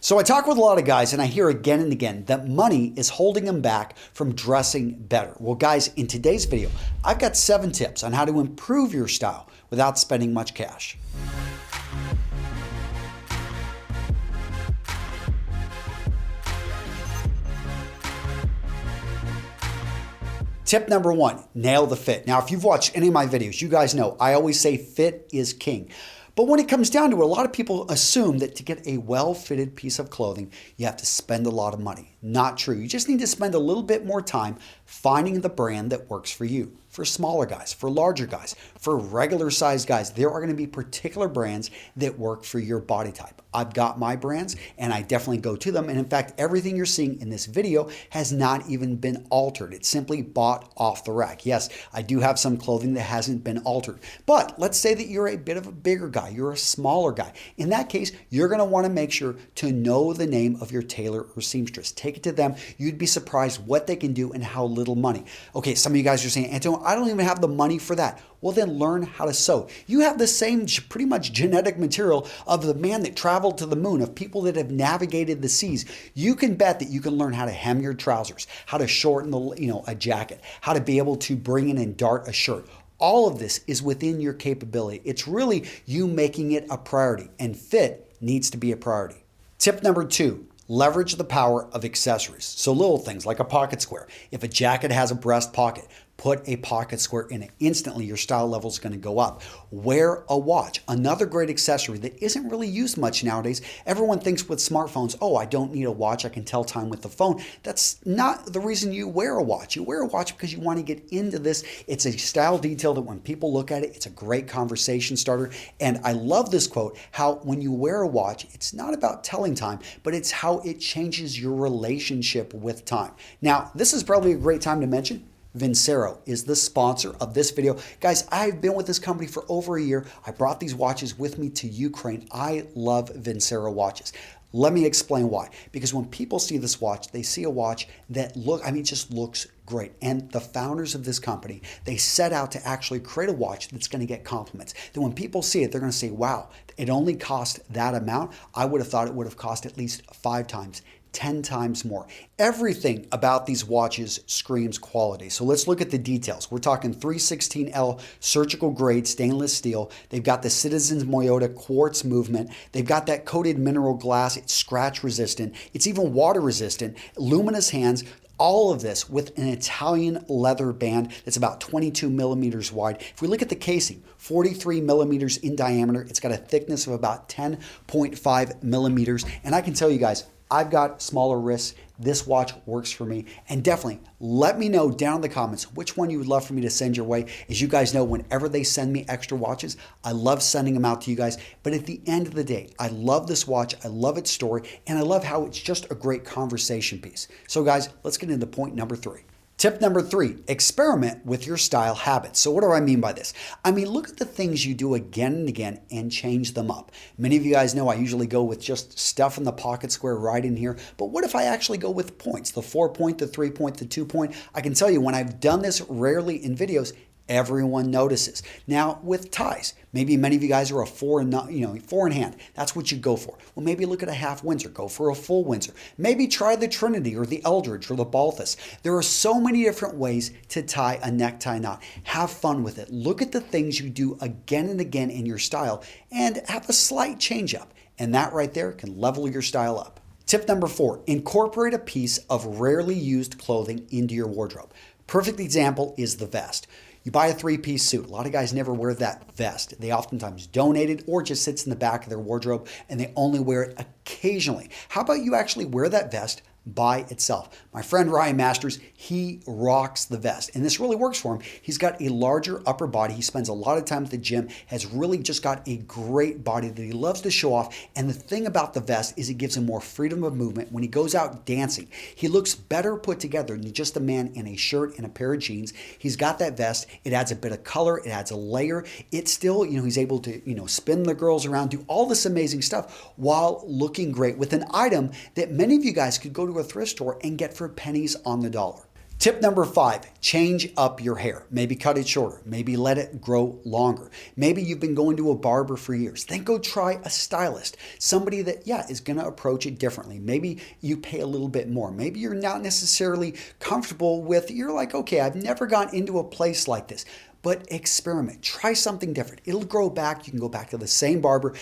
So I talk with a lot of guys and I hear again and again that money is holding them back from dressing better. Well, guys, in today's video, I've got 7 tips on how to improve your style without spending much cash. Tip number 1, nail the fit. Now, if you've watched any of my videos, you guys know I always say fit is king. But when it comes down to it, a lot of people assume that to get a well-fitted piece of clothing, you have to spend a lot of money. Not true. You just need to spend a little bit more time finding the brand that works for you. For smaller guys, for larger guys, for regular sized guys, there are going to be particular brands that work for your body type. I've got my brands and I definitely go to them. And in fact, everything you're seeing in this video has not even been altered. It's simply bought off the rack. Yes, I do have some clothing that hasn't been altered. But let's say that you're a bit of a bigger guy, you're a smaller guy. In that case, you're going to want to make sure to know the name of your tailor or seamstress. Take it to them. You'd be surprised what they can do and how little money. Okay, some of you guys are saying, Antonio, I don't even have the money for that. Well, then learn how to sew. You have the same pretty much genetic material of the man that traveled to the moon, of people that have navigated the seas. You can bet that you can learn how to hem your trousers, how to shorten a jacket, how to be able to bring in and dart a shirt. All of this is within your capability. It's really you making it a priority, and fit needs to be a priority. Tip number 2. Leverage the power of accessories. So little things like a pocket square. If a jacket has a breast pocket, put a pocket square in it. Instantly, your style level is going to go up. Wear a watch. Another great accessory that isn't really used much nowadays. Everyone thinks with smartphones, oh, I don't need a watch. I can tell time with the phone. That's not the reason you wear a watch. You wear a watch because you want to get into this. It's a style detail that when people look at it, it's a great conversation starter. And I love this quote, how when you wear a watch, it's not about telling time, but it's how it changes your relationship with time. Now, this is probably a great time to mention Vincero is the sponsor of this video. Guys, I've been with this company for over a year. I brought these watches with me to Ukraine. I love Vincero watches. Let me explain why. Because when people see this watch, they see a watch that just looks great. And the founders of this company, they set out to actually create a watch that's going to get compliments. Then when people see it, they're going to say, wow, it only cost that amount. I would have thought it would have cost at least 5 times. 10 times more. Everything about these watches screams quality. So let's look at the details. We're talking 316L surgical grade stainless steel. They've got the Citizens Moyota quartz movement. They've got that coated mineral glass. It's scratch resistant. It's even water resistant. Luminous hands. All of this with an Italian leather band that's about 22 millimeters wide. If we look at the casing, 43 millimeters in diameter. It's got a thickness of about 10.5 millimeters. And I can tell you guys, I've got smaller wrists. This watch works for me. And definitely let me know down in the comments which one you would love for me to send your way. As you guys know, whenever they send me extra watches, I love sending them out to you guys. But at the end of the day, I love this watch. I love its story. And I love how it's just a great conversation piece. So guys, let's get into point number 3. Tip number 3, experiment with your style habits. So what do I mean by this? I mean, look at the things you do again and again and change them up. Many of you guys know I usually go with just stuff in the pocket square right in here. But what if I actually go with points? The 4-point, the 3-point, the 2-point. I can tell you when I've done this rarely in videos, everyone notices. Now with ties, maybe many of you guys are a 4 in hand. That's what you go for. Well, maybe look at a half Windsor. Go for a full Windsor. Maybe try the Trinity or the Eldridge or the Balthus. There are so many different ways to tie a necktie knot. Have fun with it. Look at the things you do again and again in your style and have a slight change up. And that right there can level your style up. Tip number 4, incorporate a piece of rarely used clothing into your wardrobe. Perfect example is the vest. You buy a 3-piece suit. A lot of guys never wear that vest. They oftentimes donate it or just sits in the back of their wardrobe and they only wear it occasionally. How about you actually wear that vest by itself? My friend Ryan Masters, he rocks the vest and this really works for him. He's got a larger upper body. He spends a lot of time at the gym, has really just got a great body that he loves to show off. And the thing about the vest is it gives him more freedom of movement. When he goes out dancing, he looks better put together than just a man in a shirt and a pair of jeans. He's got that vest. It adds a bit of color. It adds a layer. It's still, he's able to, spin the girls around, do all this amazing stuff while looking great with an item that many of you guys could go to a thrift store and get for pennies on the dollar. Tip number 5, change up your hair. Maybe cut it shorter. Maybe let it grow longer. Maybe you've been going to a barber for years. Then go try a stylist. Somebody that, is going to approach it differently. Maybe you pay a little bit more. Maybe you're not necessarily comfortable with, you're like, okay, I've never gone into a place like this. But experiment. Try something different. It'll grow back. You can go back to the same barber,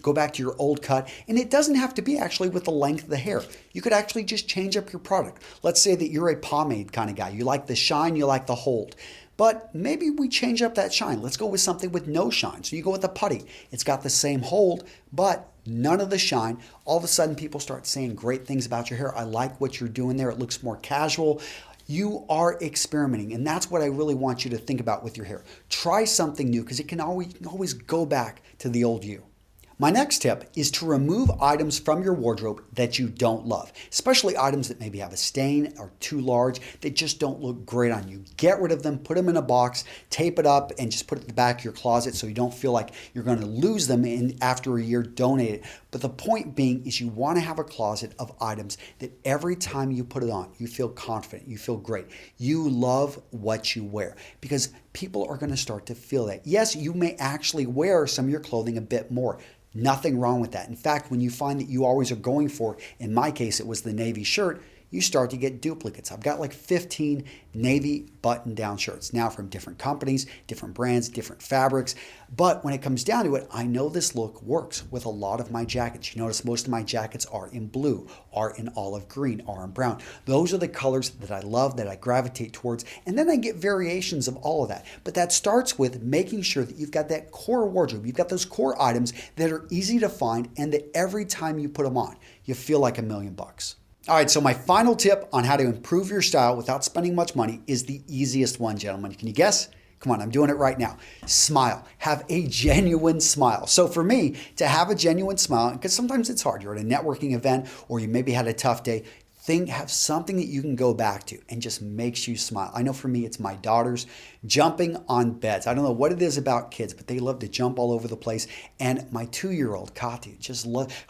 go back to your old cut, and it doesn't have to be actually with the length of the hair. You could actually just change up your product. Let's say that you're a pomade kind of guy. You like the shine, you like the hold. But maybe we change up that shine. Let's go with something with no shine. So you go with the putty. It's got the same hold, but none of the shine. All of a sudden, people start saying great things about your hair. I like what you're doing there. It looks more casual. You are experimenting, and that's what I really want you to think about with your hair. Try something new because you can always go back to the old you. My next tip is to remove items from your wardrobe that you don't love, especially items that maybe have a stain or too large that just don't look great on you. Get rid of them, put them in a box, tape it up, and just put it in the back of your closet so you don't feel like you're going to lose them and after a year donate it. But the point being is you want to have a closet of items that every time you put it on, you feel confident, you feel great. You love what you wear because people are going to start to feel that. Yes, you may actually wear some of your clothing a bit more. Nothing wrong with that. In fact, when you find that you always are going for, in my case, it was the navy shirt, you start to get duplicates. I've got like 15 navy button-down shirts now from different companies, different brands, different fabrics. But when it comes down to it, I know this look works with a lot of my jackets. You notice most of my jackets are in blue, are in olive green, are in brown. Those are the colors that I love, that I gravitate towards. And then I get variations of all of that. But that starts with making sure that you've got that core wardrobe. You've got those core items that are easy to find and that every time you put them on, you feel like $1,000,000. All right, so my final tip on how to improve your style without spending much money is the easiest one, gentlemen. Can you guess? Come on, I'm doing it right now. Smile. Have a genuine smile. So for me, to have a genuine smile, because sometimes it's hard. You're at a networking event or you maybe had a tough day. Have something that you can go back to and just makes you smile. I know for me, it's my daughters jumping on beds. I don't know what it is about kids, but they love to jump all over the place. And my 2-year-old, Katya,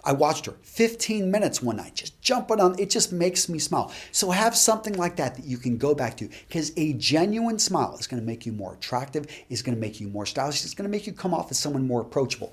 I watched her 15 minutes one night, just jumping on, it just makes me smile. So have something like that you can go back to because a genuine smile is going to make you more attractive, is going to make you more stylish, it's going to make you come off as someone more approachable.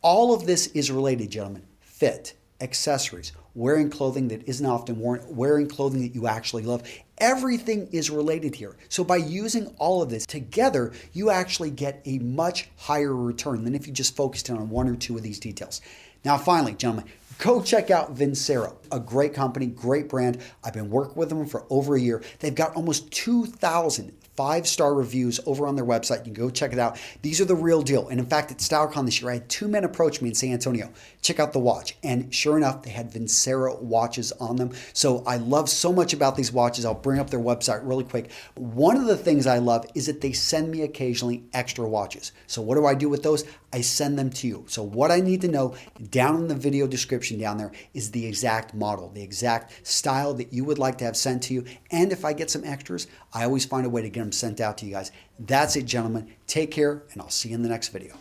All of this is related, gentlemen. Fit, accessories, wearing clothing that isn't often worn, wearing clothing that you actually love. Everything is related here. So by using all of this together, you actually get a much higher return than if you just focused on one or two of these details. Now, finally, gentlemen, go check out Vincero, a great company, great brand. I've been working with them for over a year. They've got almost 2,000 5-star reviews over on their website. You can go check it out. These are the real deal. And in fact, at StyleCon this year, I had 2 men approach me in San Antonio. Check out the watch. And sure enough, they had Vincero watches on them. So I love so much about these watches. I'll bring up their website really quick. One of the things I love is that they send me occasionally extra watches. So what do I do with those? I send them to you. So what I need to know down in the video description down there is the exact model, the exact style that you would like to have sent to you. And if I get some extras, I always find a way to get them sent out to you guys. That's it, gentlemen. Take care, and I'll see you in the next video.